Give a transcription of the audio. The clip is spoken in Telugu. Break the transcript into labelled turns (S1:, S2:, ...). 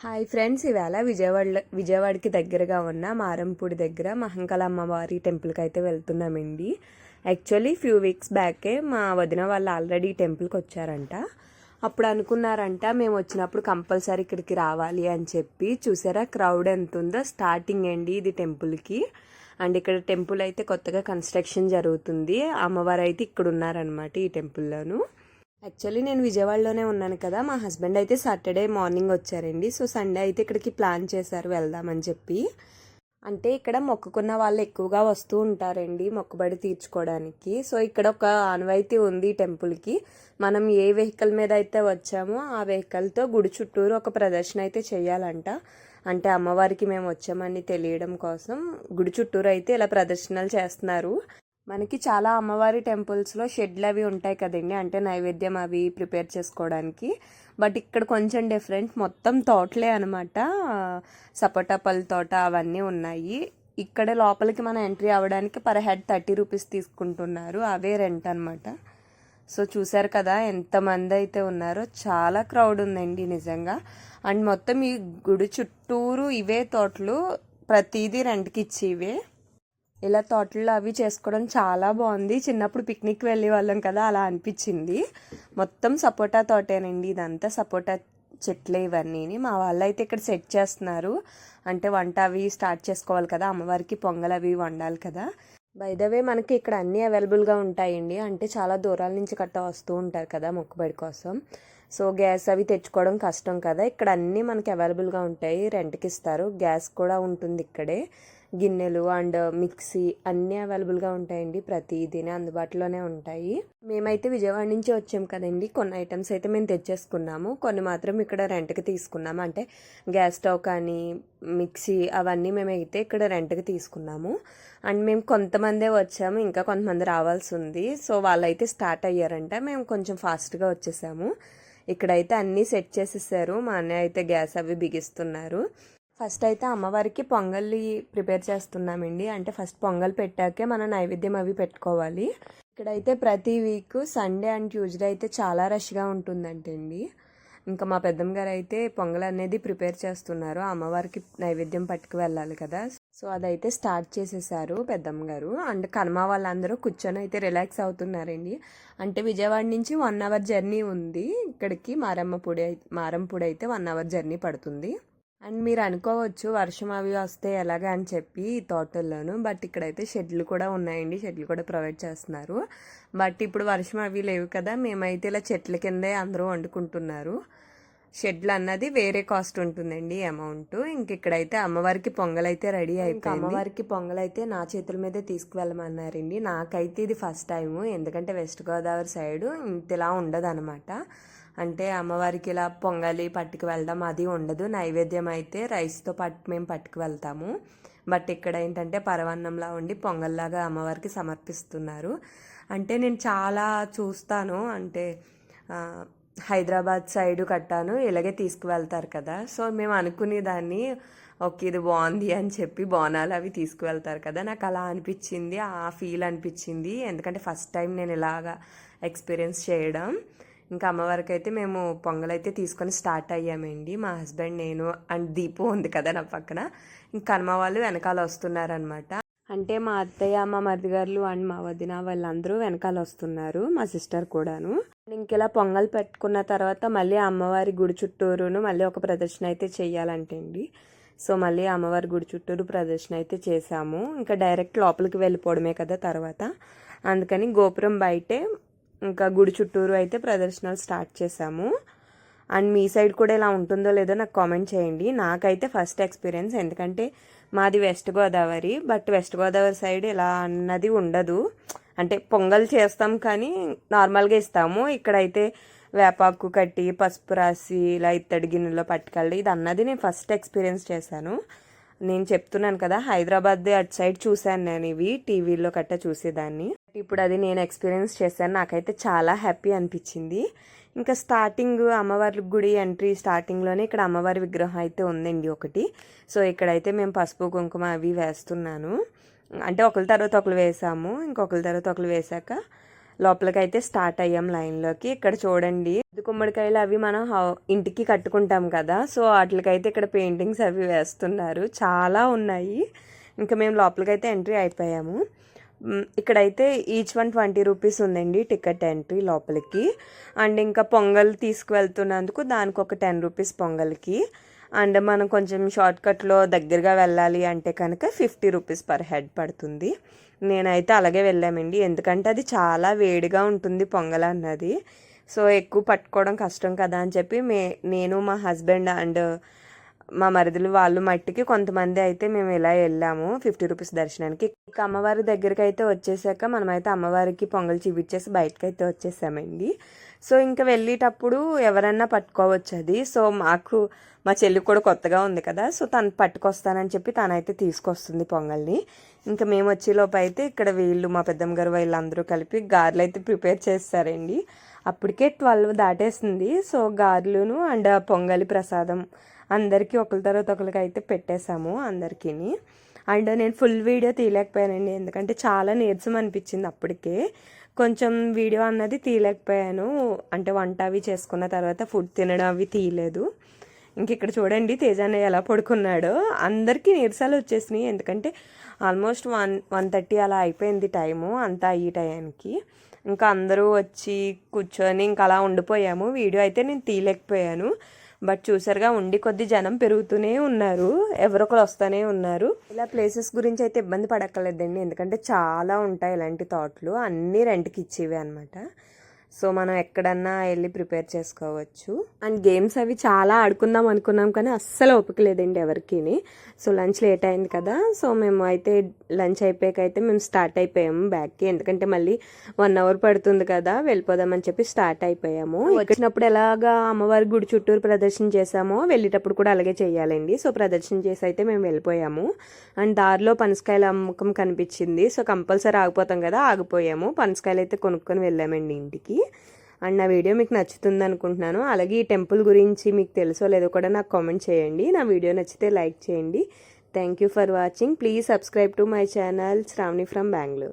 S1: హాయ్ ఫ్రెండ్స్, ఇవాళ విజయవాడకి దగ్గరగా ఉన్న మారంపూడి దగ్గర మహంకాళ అమ్మవారి టెంపుల్కి అయితే వెళ్తున్నామండి. యాక్చువల్లీ ఫ్యూ వీక్స్ బ్యాకే మా వదిన వాళ్ళు ఆల్రెడీ టెంపుల్కి వచ్చారంట. అప్పుడు అనుకున్నారంట మేము వచ్చినప్పుడు కంపల్సరీ ఇక్కడికి రావాలి అని చెప్పి. చూసారా క్రౌడ్ ఎంత ఉందో. స్టార్టింగ్ అండి ఇది టెంపుల్కి. అండ్ ఇక్కడ టెంపుల్ అయితే కొత్తగా కన్స్ట్రక్షన్ జరుగుతుంది. అమ్మవారు అయితే ఇక్కడ ఉన్నారనమాట ఈ టెంపుల్లోను. యాక్చువల్లీ నేను విజయవాడలోనే ఉన్నాను కదా. మా హస్బెండ్ అయితే సాటర్డే మార్నింగ్ వచ్చారండి. సో సండే అయితే ఇక్కడికి ప్లాన్ చేశారు వెళ్దామని చెప్పి. అంటే ఇక్కడ మొక్కుకున్న వాళ్ళు ఎక్కువగా వస్తూ ఉంటారండి మొక్కుబడి తీర్చుకోవడానికి. సో ఇక్కడ ఒక ఆనవాయితీ ఉంది టెంపుల్కి. మనం ఏ వెహికల్ మీద అయితే వచ్చామో ఆ వెహికల్తో గుడి చుట్టూరు ఒక ప్రదర్శన అయితే చేయాలంట. అంటే అమ్మవారికి మేము వచ్చామని తెలియడం కోసం గుడి చుట్టూరు అయితే ఇలా ప్రదర్శనలు చేస్తున్నారు. మనకి చాలా అమ్మవారి టెంపుల్స్లో షెడ్లు అవి ఉంటాయి కదండి, అంటే నైవేద్యం అవి ప్రిపేర్ చేసుకోవడానికి. బట్ ఇక్కడ కొంచెం డిఫరెంట్, మొత్తం తోటలే అనమాట. సపోటా పళ్ళ తోట అవన్నీ ఉన్నాయి. ఇక్కడ లోపలికి మనం ఎంట్రీ అవ్వడానికి పర్ హెడ్ 30 రూపీస్ తీసుకుంటున్నారు. అవే రెంట్ అనమాట. సో చూసారు కదా ఎంతమంది అయితే ఉన్నారో. చాలా క్రౌడ్ ఉందండి నిజంగా. అండ్ మొత్తం ఈ గుడి చుట్టూరు ఇవే తోటలు, ప్రతిదీ రెంట్కి ఇచ్చి ఇవే. ఇలా తోటల్లో అవి చేసుకోవడం చాలా బాగుంది. చిన్నప్పుడు పిక్నిక్ వెళ్ళే వాళ్ళం కదా, అలా అనిపించింది. మొత్తం సపోటా తోటేనండి ఇదంతా. సపోటా చెట్లే ఇవన్నీ. మా వాళ్ళు అయితే ఇక్కడ సెట్ చేస్తున్నారు. అంటే వంట అవి స్టార్ట్ చేసుకోవాలి కదా, అమ్మవారికి పొంగల్ అవి వండాలి కదా. బై ద వే మనకి ఇక్కడ అన్నీ అవైలబుల్గా ఉంటాయండి. అంటే చాలా దూరాల నుంచి వస్తూ ఉంటారు కదా మొక్కుబడి కోసం. సో గ్యాస్ అవి తెచ్చుకోవడం కష్టం కదా. ఇక్కడ అన్నీ మనకి అవైలబుల్గా ఉంటాయి, రెంట్కి ఇస్తారు. గ్యాస్ కూడా ఉంటుంది ఇక్కడే. గిన్నెలు అండ్ మిక్సీ అన్నీ అవైలబుల్గా ఉంటాయండి. ప్రతిదీనే అందుబాటులోనే ఉంటాయి. మేమైతే విజయవాడ నుంచి వచ్చాం కదండి. కొన్ని ఐటమ్స్ అయితే మేము తెచ్చేసుకున్నాము, కొన్ని మాత్రం ఇక్కడ రెంట్కి తీసుకున్నాము. అంటే గ్యాస్ స్టవ్ కానీ మిక్సీ అవన్నీ మేమైతే ఇక్కడ రెంట్కి తీసుకున్నాము. అండ్ మేము కొంతమందే వచ్చాము, ఇంకా కొంతమంది రావాల్సి ఉంది. సో వాళ్ళైతే స్టార్ట్ అయ్యారంట. మేము కొంచెం ఫాస్ట్గా వచ్చేసాము. ఇక్కడైతే అన్నీ సెట్ చేసేసారు. మా అన్నయ్య అయితే గ్యాస్ అవి బిగిస్తున్నారు. ఫస్ట్ అయితే అమ్మవారికి పొంగల్ ప్రిపేర్ చేస్తున్నామండి. అంటే ఫస్ట్ పొంగల్ పెట్టాకే మనం నైవేద్యం అవి పెట్టుకోవాలి. ఇక్కడైతే ప్రతి వీక్ సండే అండ్ ట్యూస్డే అయితే చాలా రష్గా ఉంటుందంటండి. ఇంకా మా పెద్దమ్మ గారు అయితే పొంగల్ అనేది ప్రిపేర్ చేస్తున్నారు. అమ్మవారికి నైవేద్యం పట్టుకు వెళ్ళాలి కదా. సో అదైతే స్టార్ట్ చేసేసారు పెద్దమ్మ గారు. అండ్ కనుమ వాళ్ళందరూ కూర్చొని అయితే రిలాక్స్ అవుతున్నారండి. అంటే విజయవాడ నుంచి 1 అవర్ జర్నీ ఉంది ఇక్కడికి. మారంపూడి అయితే 1 అవర్ జర్నీ పడుతుంది. అండ్ మీరు అనుకోవచ్చు వర్షం అవి వస్తే ఎలాగా అని చెప్పి ఈ తోటల్లోనూ. బట్ ఇక్కడైతే షెడ్లు కూడా ఉన్నాయండి, షెడ్లు కూడా ప్రొవైడ్ చేస్తున్నారు. బట్ ఇప్పుడు వర్షం అవి లేవు కదా, మేమైతే ఇలా చెట్ల కిందే అందరూ వండుకుంటున్నారు. షెడ్లు అన్నది వేరే కాస్ట్ ఉంటుందండి అమౌంట్. ఇంక ఇక్కడైతే అమ్మవారికి పొంగల్ అయితే రెడీ అయిపోయింది. అమ్మవారికి పొంగల్ అయితే నా చేతుల మీదే తీసుకువెళ్ళమన్నారండి. నాకైతే ఇది ఫస్ట్ టైము, ఎందుకంటే వెస్ట్ గోదావరి సైడు ఇంతలా ఉండదు అనమాట. అంటే అమ్మవారికి ఇలా పొంగలి పట్టుకు వెళ్ళడం అది ఉండదు. నైవేద్యం అయితే రైస్తో మేము పట్టుకు వెళ్తాము. బట్ ఇక్కడ ఏంటంటే పరవన్నంలా ఉండి పొంగల్లాగా అమ్మవారికి సమర్పిస్తున్నారు. అంటే నేను చాలా చూస్తాను, అంటే హైదరాబాద్ సైడు కట్టాను ఇలాగే తీసుకువెళ్తారు కదా. సో మేము అనుకునేదాన్ని ఓకే ఇది బాగుంది అని చెప్పి బోనాలు అవి తీసుకువెళ్తారు కదా. నాకు అలా అనిపించింది, ఆ ఫీల్ అనిపించింది. ఎందుకంటే ఫస్ట్ టైం నేను ఇలాగా ఎక్స్పీరియన్స్ చేయడం. ఇంకా అమ్మవారికి అయితే మేము పొంగల్ అయితే తీసుకొని స్టార్ట్ అయ్యామండి. మా హస్బెండ్, నేను అండ్ దీపు ఉంది కదా నా పక్కన. ఇంకా కనుమ వాళ్ళు వెనకాల వస్తున్నారనమాట. అంటే మా అత్తయ్య, మా మరిదిగారులు అండ్ మా వదిన వాళ్ళందరూ వెనకాల వస్తున్నారు, మా సిస్టర్ కూడాను. ఇంకెలా పొంగల్ పెట్టుకున్న తర్వాత మళ్ళీ అమ్మవారి గుడి చుట్టూరును మళ్ళీ ఒక ప్రదర్శన అయితే చెయ్యాలంటండి. సో మళ్ళీ అమ్మవారి గుడి చుట్టూరు ప్రదర్శన అయితే చేసాము. ఇంకా డైరెక్ట్ లోపలికి వెళ్ళిపోవడమే కదా తర్వాత. అందుకని గోపురం బయటే ఇంకా గుడి చుట్టూరు అయితే ప్రదర్శనలు స్టార్ట్ చేసాము. అండ్ మీ సైడ్ కూడా ఇలా ఉంటుందో లేదో నాకు కామెంట్ చేయండి. నాకైతే ఫస్ట్ ఎక్స్పీరియన్స్, ఎందుకంటే మాది west Godavari. But west Godavari side ఇలా అన్నది ఉండదు. అంటే పొంగల్ చేస్తాం కానీ నార్మల్గా ఇస్తాము. ఇక్కడైతే వేపాకు కట్టి పసుపు రాసి ఇలా ఇత్తడి గిన్నెలో పట్టుకెళ్ళి ఇది అన్నది నేను ఫస్ట్ ఎక్స్పీరియన్స్ చేశాను. నేను చెప్తున్నాను కదా, హైదరాబాద్ అటు సైడ్ చూశాను నేను, ఇవి టీవీలో కట్ట చూసేదాన్ని. ఇప్పుడు అది నేను ఎక్స్పీరియన్స్ చేశాను. నాకైతే చాలా హ్యాపీ అనిపించింది. ఇంకా స్టార్టింగ్ అమ్మవారి గుడి ఎంట్రీ స్టార్టింగ్లోనే ఇక్కడ అమ్మవారి విగ్రహం అయితే ఉందండి ఒకటి. సో ఇక్కడైతే మేము పసుపు కుంకుమ అవి వేస్తున్నాను. అంటే ఒకరి తర్వాత ఒకరు వేసాము. ఇంకొకరి తర్వాత ఒకరు వేసాక లోపలికైతే స్టార్ట్ అయ్యాం లైన్లోకి. ఇక్కడ చూడండి గుమ్మడికాయలు అవి మనం ఇంటికి కట్టుకుంటాం కదా, సో వాటికైతే ఇక్కడ పెయింటింగ్స్ అవి వేస్తున్నారు, చాలా ఉన్నాయి. ఇంకా మేము లోపలికైతే ఎంట్రీ అయిపోయాము. ఇక్కడైతే ఈచ్ 120 రూపీస్ ఉందండి టికెట్ ఎంట్రీ లోపలికి. అండ్ ఇంకా పొంగల్ తీసుకువెళ్తున్నందుకు దానికి ఒక 10 రూపీస్ పొంగల్కి. అండ్ మనం కొంచెం షార్ట్కట్లో దగ్గరగా వెళ్ళాలి అంటే కనుక 50 రూపీస్ పర్ హెడ్ పడుతుంది. నేనైతే అలాగే వెళ్ళామండి, ఎందుకంటే అది చాలా వేడిగా ఉంటుంది పొంగల్ అన్నది. సో ఎక్కువ పట్టుకోవడం కష్టం కదా అని చెప్పి నేను మా హస్బెండ్ అండ్ మా మరిదులు వాళ్ళు మట్టికి కొంతమంది అయితే మేము ఇలా వెళ్ళాము 50 రూపీస్ దర్శనానికి. ఇక అమ్మవారి దగ్గరికి అయితే వచ్చేసాక మనమైతే అమ్మవారికి పొంగల్ చూపించేసి బయటకు అయితే వచ్చేసామండి. సో ఇంకా వెళ్ళేటప్పుడు ఎవరన్నా పట్టుకోవచ్చు అది. సో మా చెల్లి కూడా కొత్తగా ఉంది కదా, సో తను పట్టుకొస్తానని చెప్పి తనైతే తీసుకొస్తుంది పొంగల్ని. ఇంకా మేము వచ్చేలోపు అయితే ఇక్కడ వీళ్ళు మా పెద్దమ్మ గారు వీళ్ళందరూ కలిపి గారెలు అయితే ప్రిపేర్ చేస్తారండి. అప్పటికే 12 దాటేస్తుంది. సో గారెలును అండ్ పొంగలి ప్రసాదం అందరికీ ఒకరి తర్వాత ఒకరికి అయితే పెట్టేశాము అందరికీ. అండ్ నేను ఫుల్ వీడియో తీయలేకపోయానండి, ఎందుకంటే చాలా నీరసం అనిపించింది అప్పటికే. కొంచెం వీడియో అన్నది తీయలేకపోయాను, అంటే వంట అవి చేసుకున్న తర్వాత ఫుడ్ తినడం అవి తీయలేదు. ఇంక ఇక్కడ చూడండి తేజాన్న ఎలా పడుకున్నాడో. అందరికీ నీరసాలు వచ్చేసినాయి, ఎందుకంటే ఆల్మోస్ట్ 1:30 అలా అయిపోయింది టైము అంతా ఈ టైంకి. ఇంకా అందరూ వచ్చి కూర్చొని ఇంకా అలా ఉండిపోయాము. వీడియో అయితే నేను తీయలేకపోయాను, బట్ చూసారుగా ఉండి కొద్ది జనం పెరుగుతూనే ఉన్నారు, ఎవరొకరు వస్తూనే ఉన్నారు. ఇలా ప్లేసెస్ గురించి అయితే ఇబ్బంది పడక్కర్లేదండి, ఎందుకంటే చాలా ఉంటాయి ఇలాంటి తోటలు, అన్నీ రెంట్కి ఇచ్చేవి అనమాట. సో మనం ఎక్కడన్నా వెళ్ళి ప్రిపేర్ చేసుకోవచ్చు. అండ్ గేమ్స్ అవి చాలా ఆడుకుందాం అనుకున్నాం కానీ అస్సలు ఓపిక లేదండి ఎవరికి. సో లంచ్ లేట్ అయింది కదా, సో మేము అయితే లంచ్ అయిపోయాక అయితే మేము స్టార్ట్ అయిపోయాము బ్యాక్కి, ఎందుకంటే మళ్ళీ 1 అవర్ పడుతుంది కదా, వెళ్ళిపోదామని చెప్పి స్టార్ట్ అయిపోయాము. వచ్చినప్పుడు ఎలాగా అమ్మవారి గుడి చుట్టూరు ప్రదర్శన చేసామో వెళ్ళేటప్పుడు కూడా అలాగే చేయాలండి. సో ప్రదర్శన చేసి అయితే మేము వెళ్ళిపోయాము. అండ్ దారిలో పనసకాయల అమ్మకం కనిపించింది, సో కంపల్సరీ ఆగిపోతాం కదా, ఆగిపోయాము. పనసకాయలు అయితే కొనుక్కొని వెళ్ళామండి ఇంటికి. అండ్ నా వీడియో మీకు నచ్చుతుంది అనుకుంటున్నాను. అలాగే ఈ టెంపుల్ గురించి మీకు తెలుసో లేదో కూడా నాకు కామెంట్ చేయండి. నా వీడియో నచ్చితే లైక్ చేయండి. Thank you for watching. Please subscribe to my channel Sravani from Bengaluru.